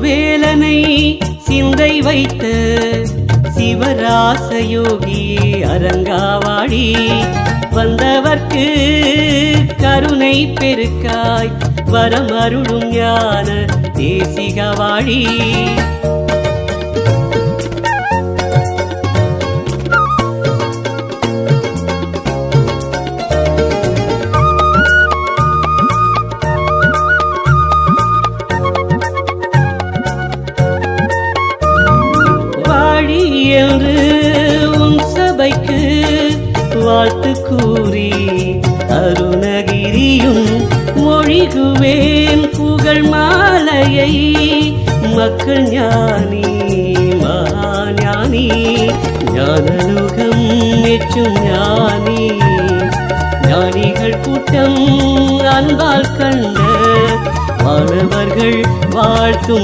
வேலனை சிந்தை வைத்த சிவராசயோகி அரங்காவாடி வந்தவர்க்கு கருணை பெருக்காய் வரமருளும் ஞான தேசிகவாடி என்று உன் சபைக்கு வாழ்த்து கூறி அருணகிரியும் மொழிகுவேன் புகழ் மாலையை மக்கள் ஞானி மகாஞானி ஞானலோகம் மெச்சும் ஞானி ஞானிகள் கூட்டம் அன்பால் கண்ட மாணவர்கள் வாழ்த்தும்